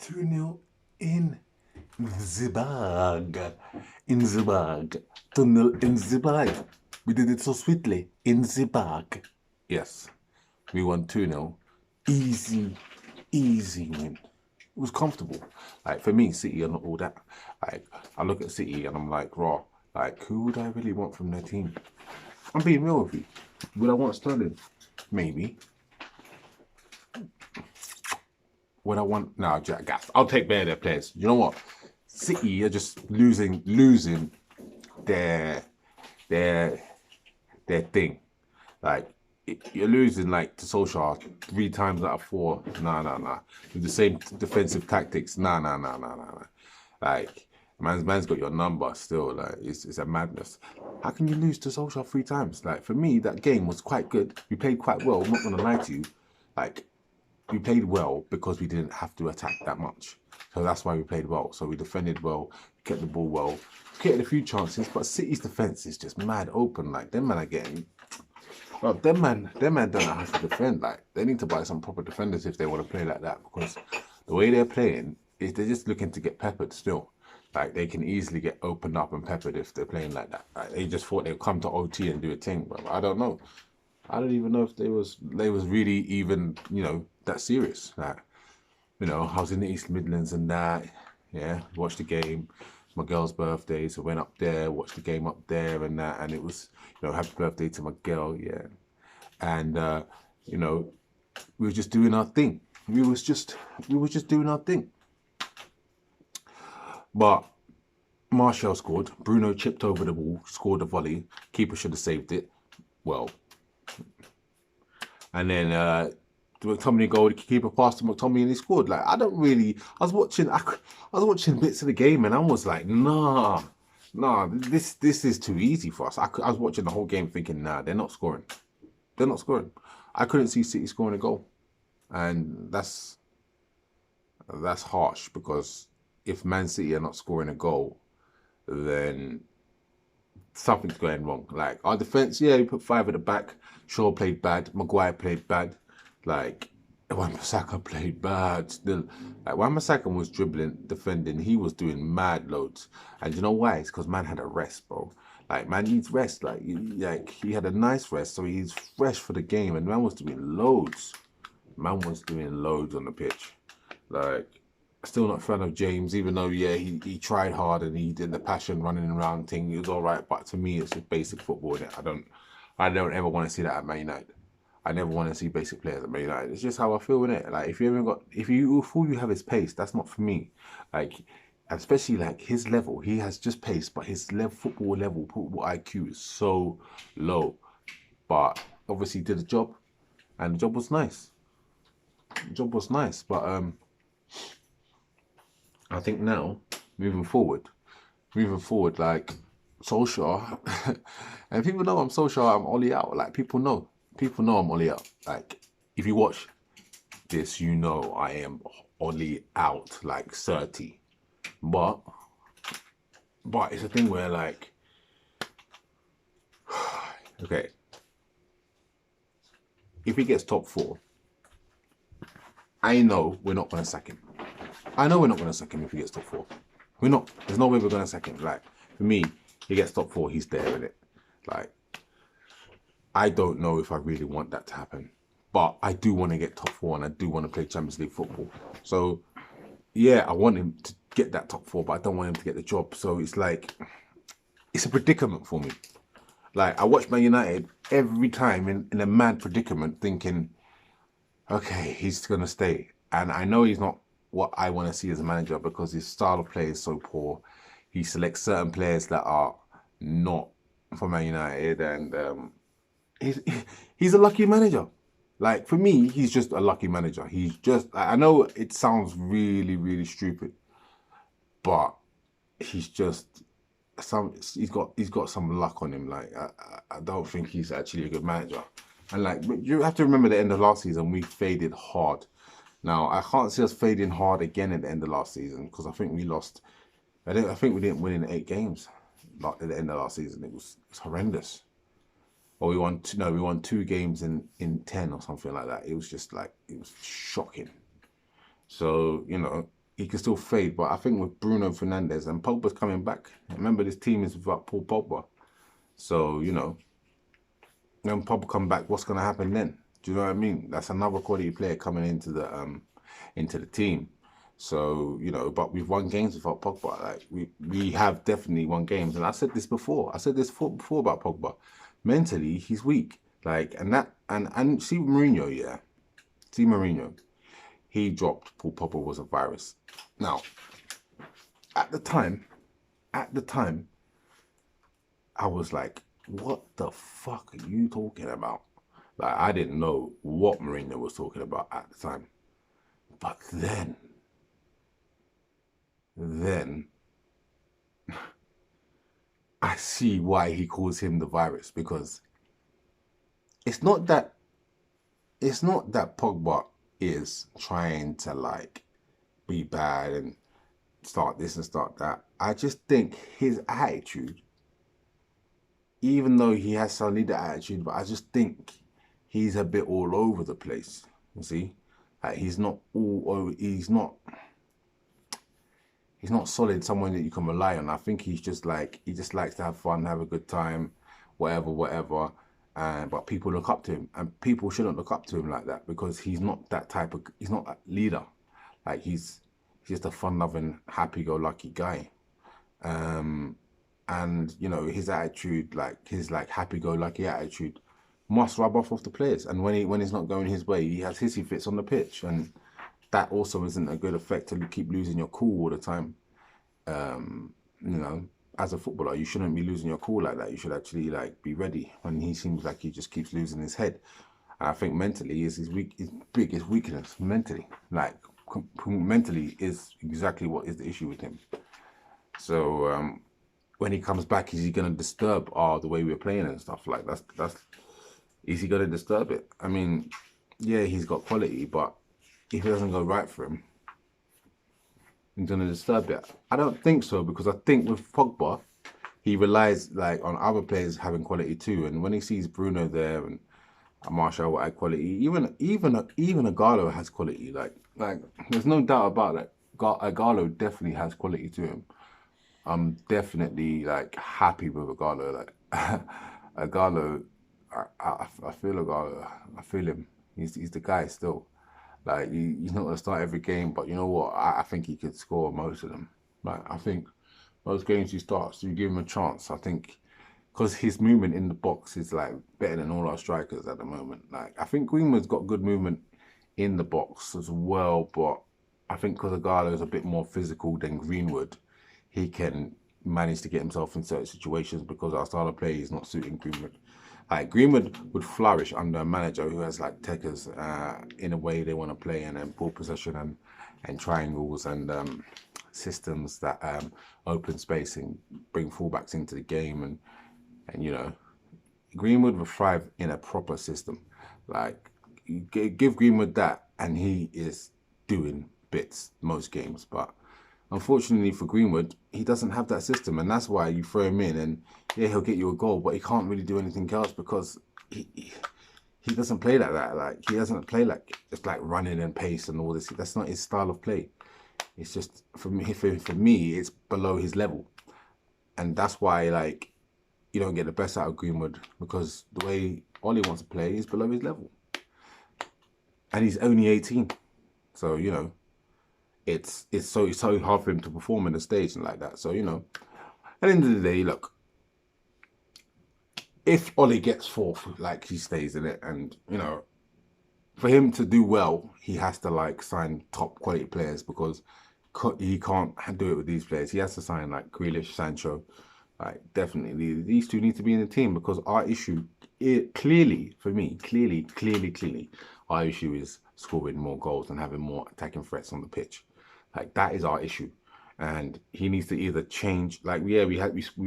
2-0 in the bag. In the bag. 2-0 in the bag. We did it so sweetly. In the bag. Yes. We won 2-0. Easy, easy win. It was comfortable. Like for me, City are not all that. Like I look at City and I'm like, raw. Like who would I really want from their team? I'm being real with you. Would I want Sterling? Maybe. Would I want? No, Jack Gas. I'll take better their players. You know what? City are just losing their their their thing. Like you're losing like to Solskjaer 3 times out of 4. Nah. With the same defensive tactics. Nah. Like man's got your number still. Like it's a madness. How can you lose to Solskjaer 3 times? Like for me, that game was quite good. We played quite well. I'm not gonna lie to you. Like we played well because we didn't have to attack that much. So that's why we played well. So we defended well, kept the ball well, created a few chances, but City's defense is just mad open. Like them man are getting, well, them man don't know how to defend. Like they need to buy some proper defenders if they want to play like that because the way they're playing is they're just looking to get peppered still. Like they can easily get opened up and peppered if they're playing like that. Like, they just thought they'd come to OT and do a thing, but I don't know. I don't even know if they was really even that serious. Like I was in the East Midlands and that. Yeah, watched the game. My girl's birthday, so went up there, watched the game up there and that, and it was happy birthday to my girl. Yeah, and you know we were just doing our thing. We were just doing our thing. But Martial scored. Bruno chipped over the ball, scored a volley. Keeper should have saved it. Well, and then the McTominay goal, the keeper passed to McTominay and he scored. Like I don't really. I was watching bits of the game and I was like, nah, this is too easy for us. I was watching the whole game thinking, nah, they're not scoring. They're not scoring. I couldn't see City scoring a goal, and that's harsh because if Man City are not scoring a goal, then something's going wrong. Like our defense, yeah, we put 5 at the back. Shaw played bad. Maguire played bad. Like Wan-Bissaka played bad. Still, like Wan-Bissaka was dribbling, defending. He was doing mad loads. And you know why? It's because man had a rest, bro. Like man needs rest. Like he had a nice rest, so he's fresh for the game. And man was doing loads. Man was doing loads on the pitch. Like still not a fan of James, even though yeah he tried hard and he did the passion running around thing. He was all right, but to me it's just basic football. I don't ever want to see that at Man United. I never want to see basic players at Man United. It's just how I feel in it. Like if all you have is pace, that's not for me. Like especially like his level, he has just pace, but his football IQ is so low. But obviously he did the job, and the job was nice. The job was nice, but I think now, moving forward, like Solskjaer, and people know I'm Solskjaer, I'm Ollie out. Like people know I'm Ollie out. Like if you watch this, you know I am Ollie out, like 30. But it's a thing where like, okay, if he gets top 4, I know we're not gonna sack him. I know we're not gonna sack him if he gets top 4. We're not. There's no way we're gonna sack him. Like for me, he gets top 4, he's there in it. Like I don't know if I really want that to happen, but I do want to get top 4 and I do want to play Champions League football. So yeah, I want him to get that top 4, but I don't want him to get the job. So it's like it's a predicament for me. Like I watch Man United every time in a mad predicament, thinking, okay, he's gonna stay, and I know he's not what I want to see as a manager because his style of play is so poor. He selects certain players that are not for Man United, and he's he's a lucky manager. Like for me, he's just a lucky manager. He's just I know it sounds really stupid, but he's just he's got some luck on him. Like I don't think he's actually a good manager. And like you have to remember the end of last season we faded hard. Now I can't see us fading hard again at the end of last season because I think we lost. I think we didn't win in 8 games. Like at the end of last season, it was horrendous. Or we won 2 games in 10 or something like that. It was just like it was shocking. So he can still fade. But I think with Bruno Fernandes and Pogba's coming back. Remember, this team is without Paul Pogba. So, you know, when Pogba come back, what's going to happen then? Do you know what I mean? That's another quality player coming into the team. So, you know, but we've won games without Pogba. Like we have definitely won games. And I said this before. I said this before about Pogba. Mentally, he's weak. Like, and see Mourinho, yeah. See Mourinho. He dropped Paul Pogba was a virus. Now, at the time, I was like, what the fuck are you talking about? Like, I didn't know what Mourinho was talking about at the time. But then I see why he calls him the virus, because it's not that Pogba is trying to like be bad and start this and start that. I just think his attitude, even though he has some leader attitude, but I just think he's a bit all over the place. You see, like he's not all over. He's not solid. Someone that you can rely on. I think he's just like he just likes to have fun, have a good time, whatever. But people look up to him, and people shouldn't look up to him like that, because he's not that type of. He's not that leader. Like he's just a fun-loving, happy-go-lucky guy. And you know, his attitude, like his like happy-go-lucky attitude, must rub off the players. And when he's not going his way, he has hissy fits on the pitch, and that also isn't a good effect to keep losing your cool all the time. You know, as a footballer, you shouldn't be losing your cool like that. You should actually like be ready. When he seems like he just keeps losing his head, and I think mentally is his biggest weakness. Mentally, like mentally is exactly what is the issue with him. So when he comes back, is he going to disturb the way we're playing and stuff like that's is he going to disturb it? I mean, yeah, he's got quality, but if it doesn't go right for him, he's going to disturb it. I don't think so, because I think with Pogba, he relies like on other players having quality too. And when he sees Bruno there and Martial will add quality, even Agallo has quality. Like there's no doubt about that. Agallo definitely has quality to him. I'm definitely like happy with Agallo. Like Agallo, I feel Agallo. I feel him. He's the guy still. Like he's not gonna start every game, but you know what? I think he could score most of them. Like I think most games he starts, you give him a chance. I think because his movement in the box is like better than all our strikers at the moment. Like I think Greenwood's got good movement in the box as well, but I think because Agallo is a bit more physical than Greenwood, he can manage to get himself in certain situations because our style of play is not suiting Greenwood. Like Greenwood would flourish under a manager who has like techers in a way they want to play, and then ball possession and triangles and systems that open space and bring fullbacks into the game, and you know, Greenwood would thrive in a proper system. Like you give Greenwood that, and he is doing bits most games, but unfortunately for Greenwood, he doesn't have that system, and that's why you throw him in, and yeah, he'll get you a goal, but he can't really do anything else because he doesn't play like that. Like he doesn't play like just like running and pace and all this. That's not his style of play. It's just for me, it's below his level, and that's why like you don't get the best out of Greenwood, because the way Ollie wants to play is below his level, and he's only 18, so you know. It's so hard for him to perform in the stage and like that. So, you know, at the end of the day, look, if Ollie gets fourth, like he stays in it, and, you know, for him to do well, he has to like sign top quality players, because he can't do it with these players. He has to sign like Grealish, Sancho. Like definitely, these two need to be in the team, because our issue, clearly, for me, clearly, our issue is scoring more goals and having more attacking threats on the pitch. Like that is our issue, and he needs to either change. Like yeah, we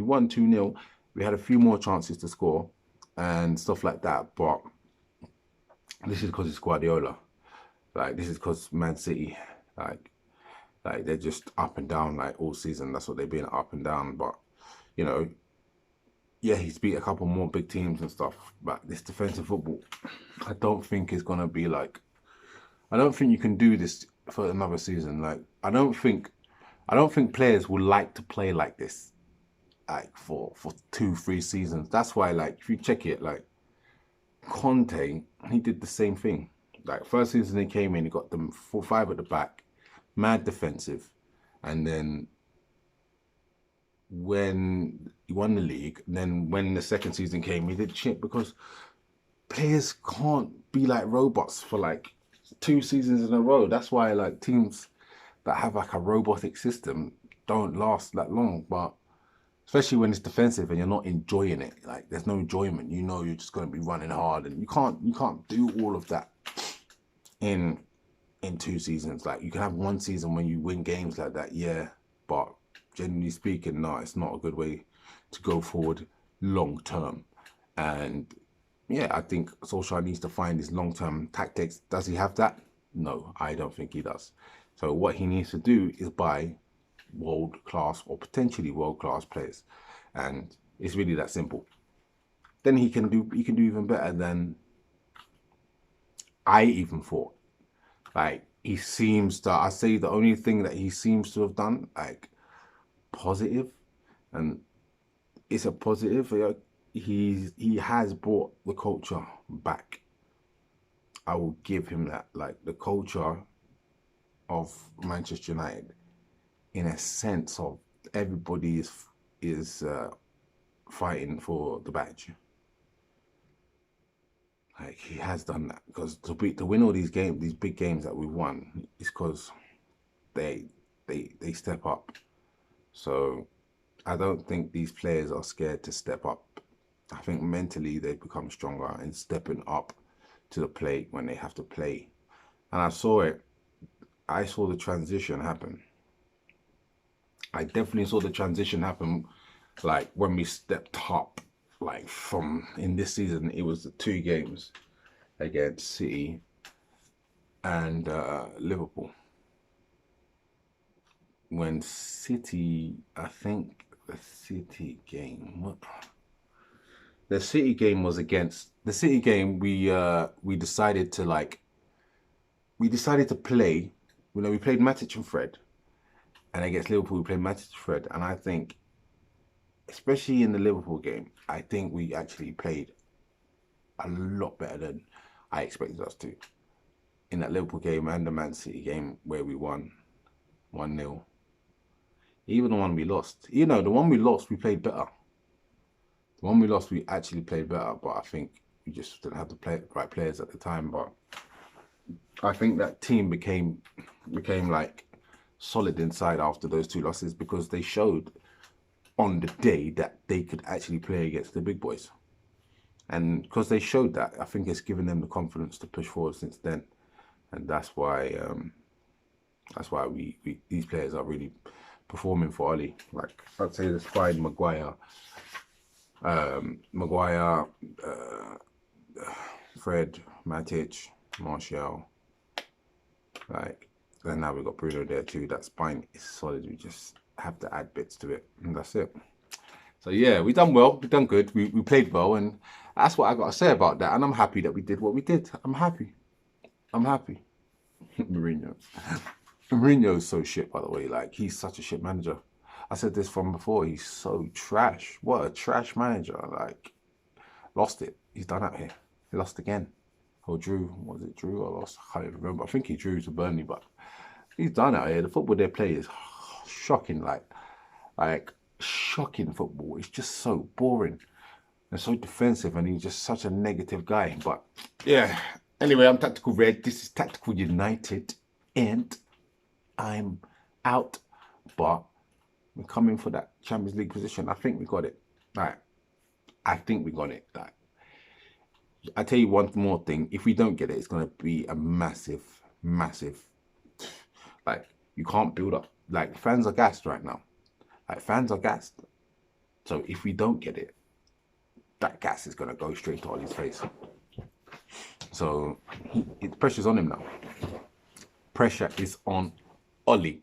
won 2-0. We had a few more chances to score and stuff like that, but this is because it's Guardiola. Like this is because Man City, like they're just up and down like all season. That's what they've been, up and down. But you know, yeah, he's beat a couple more big teams and stuff. But this defensive football, I don't think is gonna be like. I don't think you can do this for another season. Like I don't think players would like to play like this, like for 2-3 seasons. That's why, like, if you check it, like Conte, he did the same thing. Like first season he came in, he got them 4-5 at the back, mad defensive, and then when he won the league, and then when the second season came, he did shit because players can't be like robots for like 2 seasons in a row. That's why like teams that have like a robotic system don't last that long. But especially when it's defensive and you're not enjoying it, like there's no enjoyment. You know, you're just going to be running hard, and you can't do all of that in 2 seasons. Like you can have 1 season when you win games like that, yeah, but generally speaking, no, it's not a good way to go forward long term. And yeah, I think Solskjaer needs to find his long-term tactics. Does he have that? No, I don't think he does. So what he needs to do is buy world-class or potentially world-class players, and it's really that simple. Then he can do even better than I even thought. Like he seems to, I say the only thing that he seems to have done like positive, and it's a positive. He has brought the culture back. I will give him that. Like the culture of Manchester United, in a sense of everybody is fighting for the badge. Like he has done that, because to win all these games, these big games that we won, is because they step up. So I don't think these players are scared to step up. I think mentally they've become stronger in stepping up to the plate when they have to play. And I saw it. I saw the transition happen. I definitely saw the transition happen, like when we stepped up, like from in this season, it was the 2 games against City and Liverpool. When City, I think the City game, the City game was against the City game. We decided to play. You know, we played Matic and Fred, and against Liverpool we played Matic and Fred. And I think, especially in the Liverpool game, I think we actually played a lot better than I expected us to. In that Liverpool game and the Man City game where we won 1-0. Even the one we lost, you know, the one we lost, we played better. The one we lost, we actually played better, but I think we just didn't have the right players at the time. But I think that team became like solid inside after those 2 losses, because they showed on the day that they could actually play against the big boys. And because they showed that, I think it's given them the confidence to push forward since then. And that's why these players are really performing for Oli. Like I'd say there's fine Maguire, Fred, Matic, Martial. Like, and now we've got Bruno there too. That spine is solid. We just have to add bits to it, and that's it. So yeah, we done well. We done good. We played well, and that's what I got to say about that. And I'm happy that we did what we did. I'm happy. Mourinho. Mourinho's so shit, by the way. Like, he's such a shit manager. I said this from before. He's so trash. What a trash manager. Like, lost it. He's done out here. He lost again. Or drew. Was it drew or lost? I can't even remember. I think he drew to Burnley, but he's done out here. The football they play is shocking. Like shocking football. It's just so boring and so defensive, and he's just such a negative guy. But yeah. Anyway, I'm Tactical Red. This is Tactical United, and I'm out. But we're coming for that Champions League position. I think we got it. Like, I think we got it. Like, I tell you one more thing. If we don't get it, it's going to be a massive, massive. Like, you can't build up. Like, fans are gassed right now. Like, fans are gassed. So if we don't get it, that gas is going to go straight to Ollie's face. So the pressure's on him now. Pressure is on Ollie.